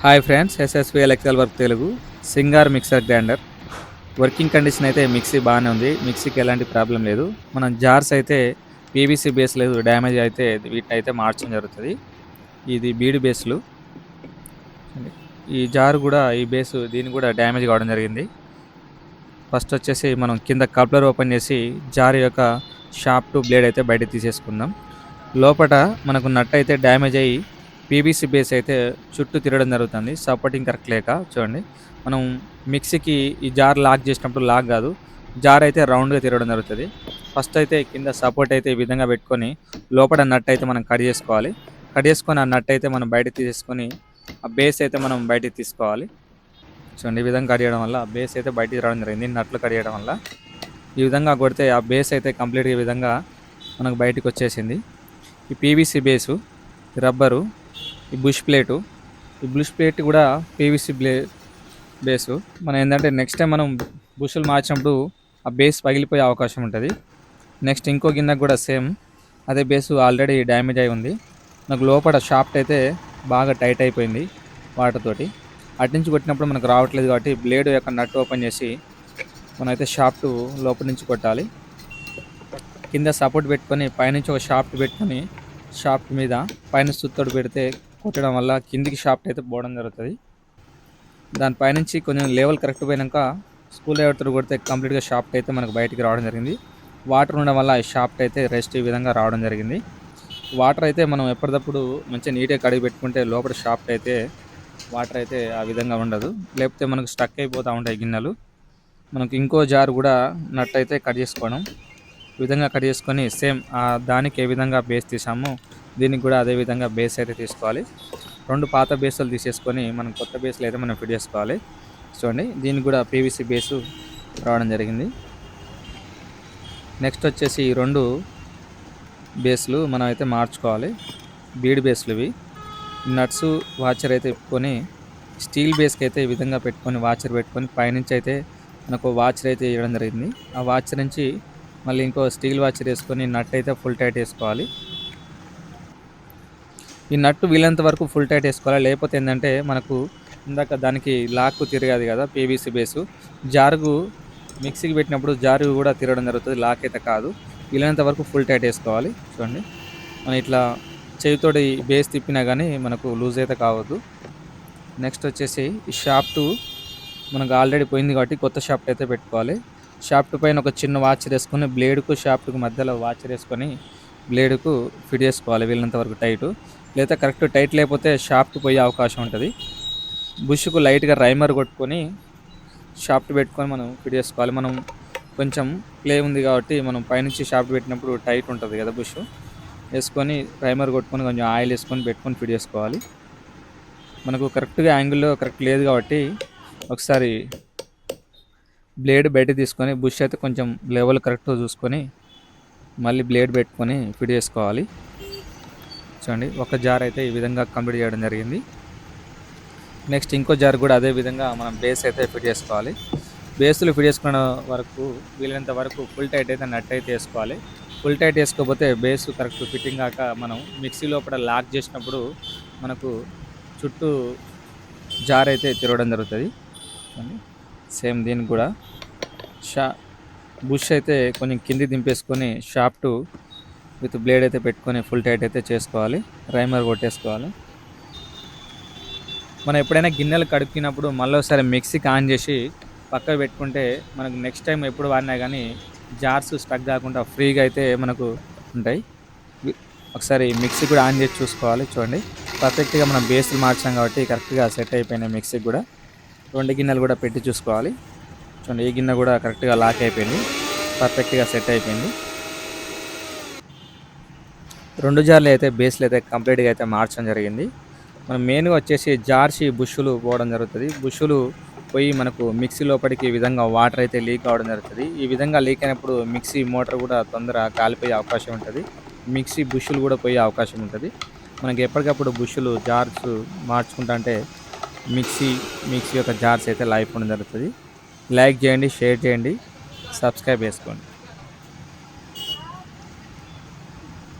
Hi friends, SSVL excel work Telugu సింగార్ mixer grinder working condition అయితే mixie బాగానే ఉంది. మిక్సీకి ఎలాంటి ప్రాబ్లం లేదు. మనం జార్స్ అయితే పీవీసీ బేస్ లేదు, డ్యామేజ్ అయితే వీటిని అయితే మార్చడం జరుగుతుంది. ఇది బీడి బేస్లు. ఈ జార్ కూడా ఈ బేస్ దీన్ని కూడా డ్యామేజ్ కావడం జరిగింది. ఫస్ట్ వచ్చేసి మనం కింద కప్లర్ ఓపెన్ చేసి జార్ యొక్క షాఫ్ట్ బ్లేడ్ అయితే బయట తీసేసుకుందాం. లోపల మనకు నట్ అయితే డ్యామేజ్ అయ్యి పీవీసీ బేస్ అయితే చుట్టూ తిరగడం జరుగుతుంది. సపోర్టింగ్ కరెక్ట్ లేక చూడండి, మనం మిక్సీకి ఈ జార్ లాక్ చేసినప్పుడు లాక్ కాదు, జార్ అయితే రౌండ్గా తిరగడం జరుగుతుంది. ఫస్ట్ అయితే కింద సపోర్ట్ అయితే ఈ విధంగా పెట్టుకొని లోపల నట్ అయితే మనం కట్ చేసుకోవాలి. కట్ చేసుకొని ఆ నట్ అయితే మనం బయట తీసేసుకొని ఆ బేస్ అయితే మనం బయటికి తీసుకోవాలి. చూడండి, ఈ విధంగా కట్ చేయడం వల్ల బేస్ అయితే బయటికి రావడం జరిగింది. నట్లు కట్ చేయడం వల్ల ఈ విధంగా కొడితే ఆ బేస్ అయితే కంప్లీట్గా ఈ విధంగా మనకు బయటకు వచ్చేసింది. ఈ పీవీసీ బేసు, రబ్బరు, ఈ బుష్ ప్లేటు, ఈ బుష్ ప్లేట్ కూడా పీవీసీ బేసు. మనం ఏంటంటే నెక్స్ట్ టైం మనం బుషులు మార్చినప్పుడు ఆ బేస్ పగిలిపోయే అవకాశం ఉంటుంది. నెక్స్ట్ ఇంకో గిన్నెకు కూడా సేమ్ అదే బేసు ఆల్రెడీ డ్యామేజ్ అయి ఉంది. నాకు లోపల షాఫ్ట్ అయితే బాగా టైట్ అయిపోయింది వాటర్ తోటి. అటు నుంచి కొట్టినప్పుడు మనకు రావట్లేదు కాబట్టి బ్లేడ్ యొక్క నట్ ఓపెన్ చేసి మనమైతే షాఫ్ట్ లోపల నుంచి కొట్టాలి. కింద సపోర్ట్ పెట్టుకొని పైనుంచి ఒక షాఫ్ట్ పెట్టుకొని షాఫ్ట్ మీద పైన సుత్తోడు పెడితే కొట్టడం వల్ల కిందికి షాఫ్ట్ అయితే పోవడం జరుగుతుంది. దానిపైనుంచి కొంచెం లెవెల్ కరెక్ట్ పోయినాక స్కూల్ డ్రైవర్తో కొడితే కంప్లీట్గా షాఫ్ట్ అయితే మనకు బయటికి రావడం జరిగింది. వాటర్ ఉండడం వల్ల ఈ షాఫ్ట్ అయితే రెస్ట్ ఈ విధంగా రావడం జరిగింది. వాటర్ అయితే మనం ఎప్పటికప్పుడు మంచిగా నీట్గా కడిగి పెట్టుకుంటే లోపల షాఫ్ట్ అయితే వాటర్ అయితే ఆ విధంగా ఉండదు, లేకపోతే మనకు స్టక్ అయిపోతూ ఉంటాయి గిన్నెలు. మనకు ఇంకో జార్ కూడా నట్ అయితే కట్ చేసుకోవడం, ఈ విధంగా కట్ చేసుకొని సేమ్ దానికి ఏ విధంగా బేస్ తీసామో దీనికి కూడా అదే విధంగా బేస్ అయితే తీసుకోవాలి. 2 పాత బేసులు తీసేసుకొని మనం కొత్త బేస్లు అయితే మనం ఫిట్ చేసుకోవాలి. చూడండి, దీనికి కూడా పీవీసీ బేసు రావడం జరిగింది. నెక్స్ట్ వచ్చేసి ఈ 2 బేస్లు మనం అయితే మార్చుకోవాలి. బీడ్ బేస్లు ఇవి. నట్స్ వాచర్ అయితే పెట్టుకొని స్టీల్ బేస్కి అయితే ఈ విధంగా పెట్టుకొని వాచర్ పెట్టుకొని పైనుంచి అయితే మనకు వాచర్ అయితే ఇవ్వడం జరిగింది. ఆ వాచర్ నుంచి మళ్ళీ ఇంకో స్టీల్ వాచర్ వేసుకొని నట్ అయితే ఫుల్ టైట్ వేసుకోవాలి. ఈ నట్టు వీలంత వరకు ఫుల్ టైట్ వేసుకోవాలి, లేకపోతే ఏంటంటే మనకు ఇందాక దానికి లాక్ తిరగదు కదా పీవీసీ బేసు, జారుగు మిక్సీకి పెట్టినప్పుడు జారుగు కూడా తిరగడం జరుగుతుంది, లాక్ అయితే కాదు. వీలైనంత వరకు ఫుల్ టైట్ వేసుకోవాలి. చూడండి, మనం ఇట్లా చేతితోటి బేస్ తిప్పినా కానీ మనకు లూజ్ అయితే కావద్దు. నెక్స్ట్ వచ్చేసి ఈ షాఫ్ట్ మనకు ఆల్రెడీ పోయింది కాబట్టి కొత్త షాఫ్ట్ అయితే పెట్టుకోవాలి. షాఫ్ట్ పైన ఒక చిన్న వాచర్ వేసుకొని బ్లేడ్కు షాఫ్ట్కు మధ్యలో వాచర్ వేసుకొని బ్లేడ్కు ఫిట్ చేసుకోవాలి వీళ్ళంత వరకు టైటు. లేదా కరెక్ట్ టైట్ లేకపోతే షాఫ్ట్ పోయే అవకాశం ఉంటుంది. బుష్కు లైట్గా రైమర్ కొట్టుకొని షాఫ్ట్ పెట్టుకొని మనం ఫిట్ చేసుకోవాలి. మనం కొంచెం ప్లే ఉంది కాబట్టి మనం పైనుంచి షాఫ్ట్ పెట్టినప్పుడు టైట్ ఉంటుంది కదా, బుష్ వేసుకొని రైమర్ కొట్టుకొని కొంచెం ఆయిల్ వేసుకొని పెట్టుకొని ఫిట్ చేసుకోవాలి. మనకు కరెక్ట్గా యాంగిల్లో కరెక్ట్ లేదు కాబట్టి ఒకసారి బ్లేడ్ బయట తీసుకొని బుష్ అయితే కొంచెం లెవెల్ కరెక్ట్గా చూసుకొని మళ్ళీ బ్లేడ్ పెట్టుకొని ఫిట్ చేసుకోవాలి. చూడండి, ఒక జార్ అయితే ఈ విధంగా కంప్లీట్ చేయడం జరిగింది. నెక్స్ట్ ఇంకో జార్ కూడా అదే విధంగా మనం బేస్ అయితే ఫిట్ చేసుకోవాలి. బేస్లు ఫిట్ చేసుకున్న వరకు వీలైనంత వరకు ఫుల్ టైట్ అయితే నట్ అయితే వేసుకోవాలి. ఫుల్ టైట్ వేసుకోకపోతే బేస్ కరెక్ట్ ఫిట్టింగ్ కాక మనం మిక్సీ లోపల లాక్ చేసినప్పుడు మనకు చుట్టూ జార్ అయితే తిరగడం జరుగుతుంది. సేమ్ దీనికి కూడా బుష్ అయితే కొంచెం కింది దింపేసుకొని షాఫ్ట్ విత్ బ్లేడ్ అయితే పెట్టుకొని ఫుల్ టైట్ అయితే చేసుకోవాలి. రైమర్ కొట్టేసుకోవాలి. మనం ఎప్పుడైనా గిన్నెలు కడుక్కున్నప్పుడు మళ్ళీ ఒకసారి మిక్సీకి ఆన్ చేసి పక్కకు పెట్టుకుంటే మనకు నెక్స్ట్ టైం ఎప్పుడు వాడినా కానీ జార్స్ స్టక్ కాకుండా ఫ్రీగా అయితే మనకు ఉంటాయి. ఒకసారి మిక్సీ కూడా ఆన్ చేసి చూసుకోవాలి. చూడండి, పర్ఫెక్ట్గా మనం బేస్లు మార్చాం కాబట్టి కరెక్ట్గా సెట్ అయిపోయినాయి. మిక్సీకి కూడా 2 గిన్నెలు కూడా పెట్టి చూసుకోవాలి. చూడండి, ఈ గిన్నె కూడా కరెక్ట్గా లాక్ అయిపోయింది, పర్ఫెక్ట్గా సెట్ అయిపోయింది. 2 జార్లు అయితే బేస్లు అయితే కంప్లీట్గా అయితే మార్చడం జరిగింది. మనం మెయిన్గా వచ్చేసి జార్స్ బుష్లు పోవడం జరుగుతుంది. బుష్లు పోయి మనకు మిక్సీ లోపలికి ఈ విధంగా వాటర్ అయితే లీక్ అవ్వడం జరుగుతుంది. ఈ విధంగా లీక్ అయినప్పుడు మిక్సీ మోటార్ కూడా తొందరగా కాలిపోయే అవకాశం ఉంటుంది. మిక్సీ బుష్లు కూడా పోయే అవకాశం ఉంటుంది. మనకి ఎప్పటికప్పుడు బుష్లు జార్స్ మార్చుకుంటా అంటే మిక్సీ యొక్క జార్స్ అయితే లైఫ్ ఉండడం జరుగుతుంది. లైక్ చేయండి, షేర్ చేయండి, సబ్స్క్రైబ్ చేసుకోండి.